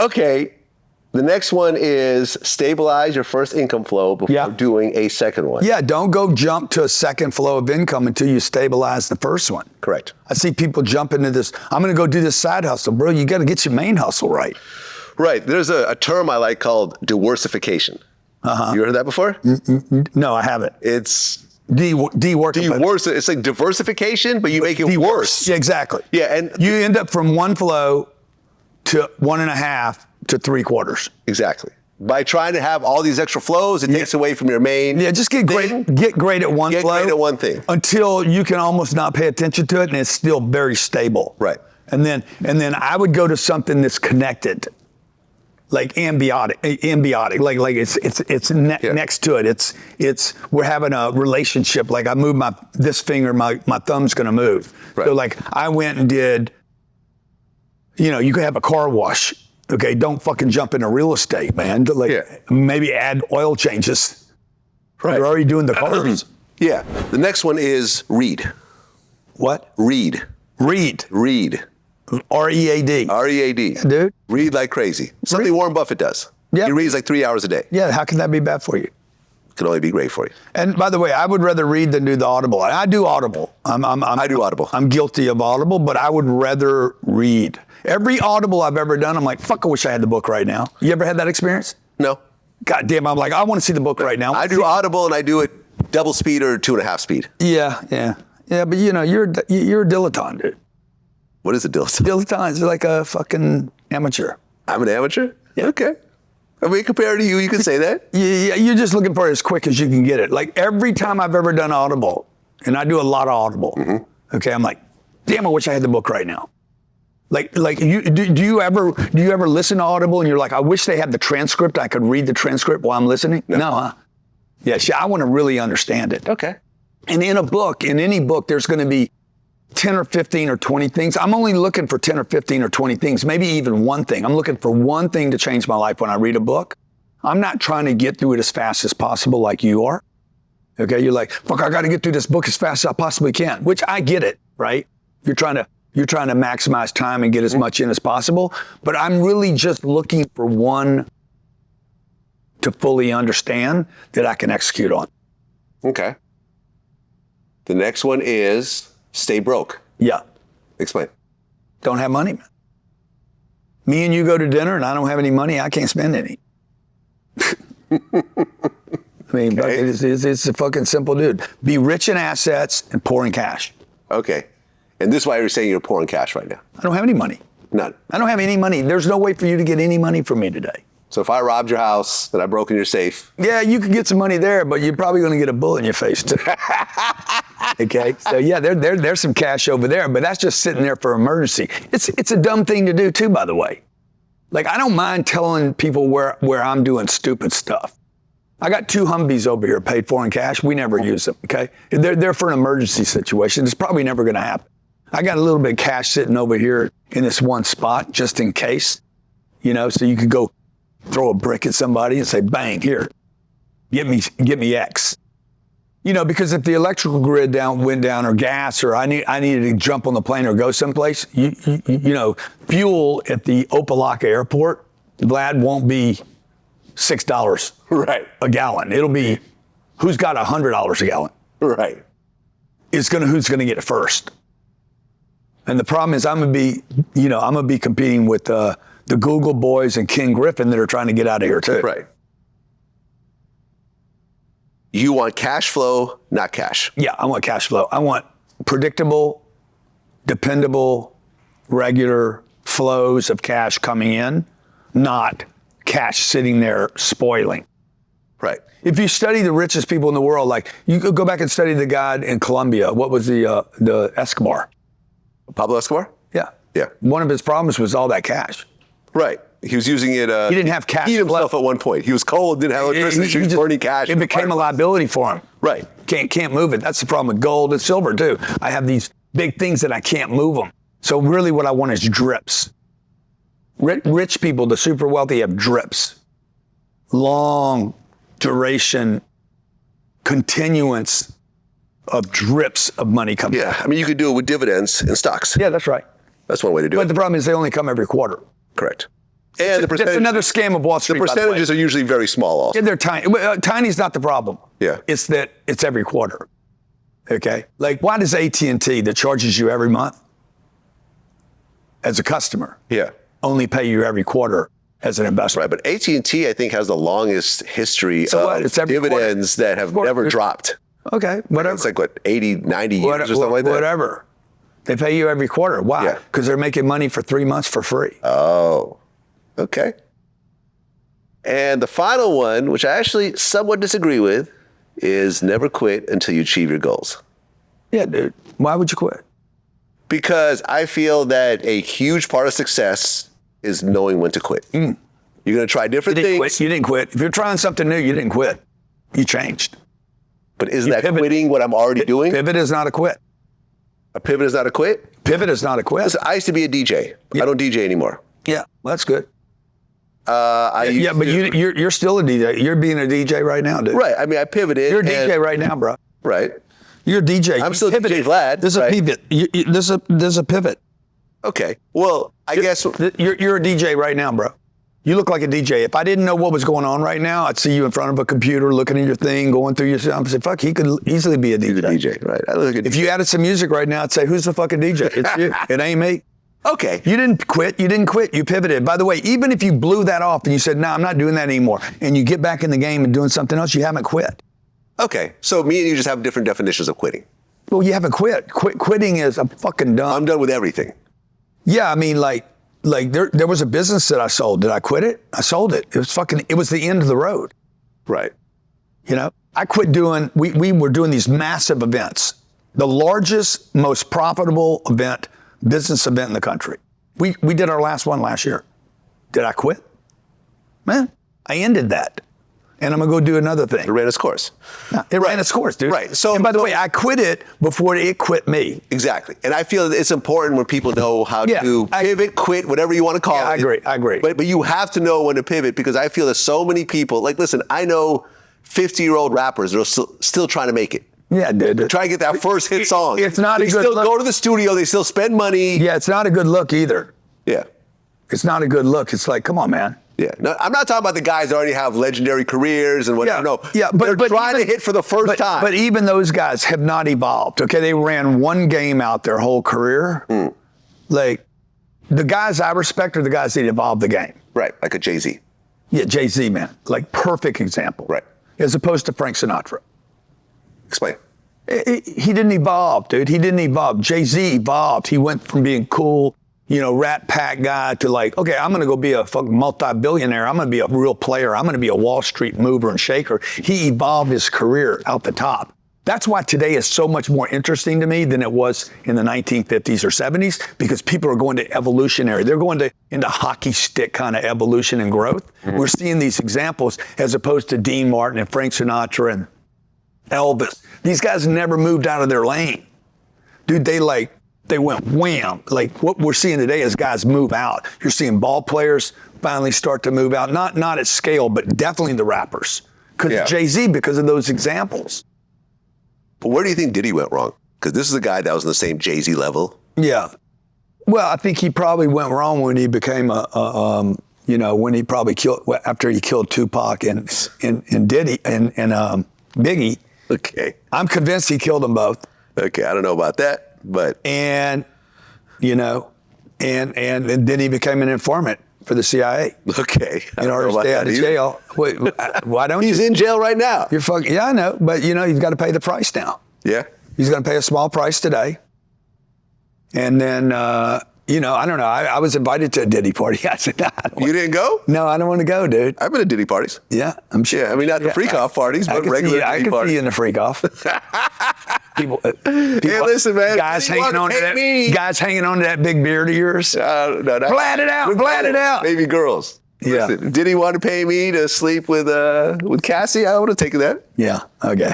Okay. The next one is stabilize your first income flow before doing a second one. Yeah, don't go jump to a second flow of income until you stabilize the first one. Correct. I see people jump into this, I'm going to go do this side hustle. Bro, you got to get your main hustle right. Right. There's a term I like called diversification. You heard that before? No, I haven't. It's It's like diversification, but you make it worse. Yeah, exactly. Yeah, and you end up from one flow to 1.5 to 3/4. Exactly. By trying to have all these extra flows, it takes away from your main. Yeah, just get great at one flow. Get great at one thing until you can almost not pay attention to it, and it's still very stable. Right. And then I would go to something that's connected. Like ambiotic, like it's next to it. It's we're having a relationship. Like I move this finger, my thumb's gonna move. Right. So like I went and did, you could have a car wash. Okay, don't fucking jump into real estate, man. Maybe add oil changes. Right. You're already doing the cars. Yeah. The next one is read. What? Read. R-E-A-D. R-E-A-D. Yeah, dude. Read like crazy. Something Warren Buffett does. Yeah. He reads like 3 hours a day. Yeah, how can that be bad for you? It can only be great for you. And by the way, I would rather read than do the Audible. I do Audible. I do Audible. I'm guilty of Audible, but I would rather read. Every Audible I've ever done, I'm like, fuck, I wish I had the book right now. You ever had that experience? No. God damn, I'm like, I want to see the book right now. I do Audible and I do it double speed or 2.5 speed. Yeah, but you're a dilettante, dude. What is a dilettante? Dilettante is like a fucking amateur. I'm an amateur? Yeah. Okay. I mean, compared to you can say that. Yeah, you're just looking for it as quick as you can get it. Like every time I've ever done Audible, and I do a lot of Audible, okay, I'm like, damn, I wish I had the book right now. Like do you ever listen to Audible and you're like, I wish they had the transcript, I could read the transcript while I'm listening? No, huh? Yeah, see, I want to really understand it. Okay. And in any book, there's going to be 10 or 15 or 20 things. I'm only looking for 10 or 15 or 20 things, maybe even one thing. I'm looking for one thing to change my life when I read a book. I'm not trying to get through it as fast as possible like you are. Okay, you're like, fuck, I got to get through this book as fast as I possibly can, which I get it, right? You're trying to maximize time and get as much in as possible. But I'm really just looking for one to fully understand that I can execute on. Okay. The next one is stay broke. Yeah. Explain. Don't have money, man. Me and you go to dinner and I don't have any money, I can't spend any. I mean, okay. It's a fucking simple, dude. Be rich in assets and poor in cash. Okay. And this is why you're saying you're poor in cash right now. I don't have any money. None. I don't have any money. There's no way for you to get any money from me today. So if I robbed your house, then I broke in your safe. Yeah, you could get some money there, but you're probably going to get a bullet in your face too. Okay, so yeah, there's some cash over there, but that's just sitting there for emergency. It's a dumb thing to do too, by the way. Like I don't mind telling people where I'm doing stupid stuff. I got 2 Humvees over here paid for in cash. We never use them. Okay, they're for an emergency situation. It's probably never going to happen. I got a little bit of cash sitting over here in this one spot just in case, so you could go throw a brick at somebody and say, bang, here, get me X. Because if the electrical grid went down or gas or I needed to jump on the plane or go someplace, fuel at the Opelika airport, Vlad, won't be $6 right a gallon. It'll be who's got $100 a gallon. Right. Who's gonna get it first. And the problem is I'm gonna be competing with the Google boys and King Griffin that are trying to get out of here too. Right. You want cash flow, not cash. Yeah, I want cash flow. I want predictable, dependable, regular flows of cash coming in, not cash sitting there spoiling. Right. If you study the richest people in the world, like you could go back and study the guy in Colombia. What was the Escobar? Pablo Escobar? Yeah. Yeah. One of his problems was all that cash. Right. He was using it. He didn't have cash. He himself at one point. He was cold, didn't have electricity. He was burning cash. It became a liability for him. Right. Can't move it. That's the problem with gold and silver too. I have these big things that I can't move them. So really what I want is drips. Rich people, the super wealthy, have drips. Long duration, continuance of drips of money coming. Yeah, I mean, you could do it with dividends and stocks. Yeah, that's right. That's one way to do it. But the problem is they only come every quarter. Correct. And the That's another scam of Wall Street. The percentages are usually very small also. Yeah, they're tiny. Tiny's not the problem. Yeah. It's that it's every quarter. Okay? Like, why does AT&T that charges you every month as a customer only pay you every quarter as an investor? Right, but AT&T, I think, has the longest history of dividends that have never dropped. Okay, whatever. It's like, what, 80, 90 years or something like that? Whatever. They pay you every quarter. Why? Because they're making money for 3 months for free. Oh, okay. And the final one, which I actually somewhat disagree with, is never quit until you achieve your goals. Yeah, dude. Why would you quit? Because I feel that a huge part of success is knowing when to quit. You're going to try different things. You didn't quit. If you're trying something new, you didn't quit. You changed. But isn't that quitting what I'm already doing? Pivot is not a quit. A pivot is not a quit? Pivot is not a quit. Listen, I used to be a DJ. I don't DJ anymore. Yeah, well, that's good. But you're still a DJ. You're being a DJ right now, dude. Right. I mean, I pivoted. You're a DJ right now, bro. Right. You're a DJ. I'm still DJ Vlad. There's a pivot. There's a pivot. Okay. Well, I guess you're a DJ right now, bro. You look like a DJ. If I didn't know what was going on right now, I'd see you in front of a computer, looking at your thing, going through your stuff. I'd say, fuck, he could easily be a DJ. DJ, right? I look at if you added some music right now, I'd say, who's the fucking DJ? It's you. It ain't me. Okay. You didn't quit. You didn't quit. You pivoted. By the way, even if you blew that off and you said, no, I'm not doing that anymore, and you get back in the game and doing something else, you haven't quit. Okay. So me and you just have different definitions of quitting. Well, you haven't quit. Quitting is I'm fucking done. I'm done with everything. Yeah, I mean, like there was a business that I sold. Did I quit it? I sold it. It was the end of the road. Right. You know, I quit doing, we were doing these massive events. The largest, most profitable business event in the country. We did our last one last year. Did I quit? Man, I ended that. And I'm going to go do another thing. It ran its course. No, it ran its course, dude. Right. And by the way, I quit it before it quit me. Exactly. And I feel that it's important when people know how to pivot, quit, whatever you want to call it. I agree. But you have to know when to pivot, because I feel that so many people, like, listen, I know 50-year-old rappers that are still trying to make it. Yeah, dude. They're trying to get that first hit song. It's not a good look. They still go to the studio. They still spend money. Yeah, it's not a good look either. Yeah. It's not a good look. It's like, come on, man. Yeah, no, I'm not talking about the guys that already have legendary careers and whatever. No, but they're trying to hit for the first time. But even those guys have not evolved. Okay, they ran one game out their whole career. Like, the guys I respect are the guys that evolved the game. Right, like a Jay-Z. Yeah, Jay-Z, man. Like, perfect example. Right. As opposed to Frank Sinatra. Explain. He didn't evolve, dude. He didn't evolve. Jay-Z evolved. He went from being cool, Rat Pack guy to like, okay, I'm going to go be a fucking multi-billionaire. I'm going to be a real player. I'm going to be a Wall Street mover and shaker. He evolved his career out the top. That's why today is so much more interesting to me than it was in the 1950s or 70s, because people are going to evolutionary. They're going into hockey stick kind of evolution and growth. We're seeing these examples as opposed to Dean Martin and Frank Sinatra and Elvis. These guys never moved out of their lane. Dude, they went wham. Like, what we're seeing today is guys move out. You're seeing ball players finally start to move out. Not at scale, but definitely the rappers. Because Jay-Z, because of those examples. But where do you think Diddy went wrong? Because this is a guy that was on the same Jay-Z level. Yeah. Well, I think he probably went wrong when he became when he probably after he killed 2Pac and Diddy and Biggie. Okay. I'm convinced he killed them both. Okay, I don't know about that, but and then he became an informant for the CIA. Okay. In order to stay out of jail. Wait, why don't He's in jail right now. You're fucking, yeah, I know, but he's got to pay the price now. Yeah. He's going to pay a small price today. And then, I don't know. I was invited to a Diddy party. I said, You didn't go? No, I don't want to go, dude. I've been to Diddy parties. Yeah, I'm sure. Yeah, I mean, not the freak-off parties, but regular Diddy parties. I can see you in the freak-off. People, hey, listen, man. Guys hanging on to that big beard of yours. No, Flat it out. Baby girls. Yeah. Listen, did he want to pay me to sleep with Cassie? I would have taken that. Yeah. Okay.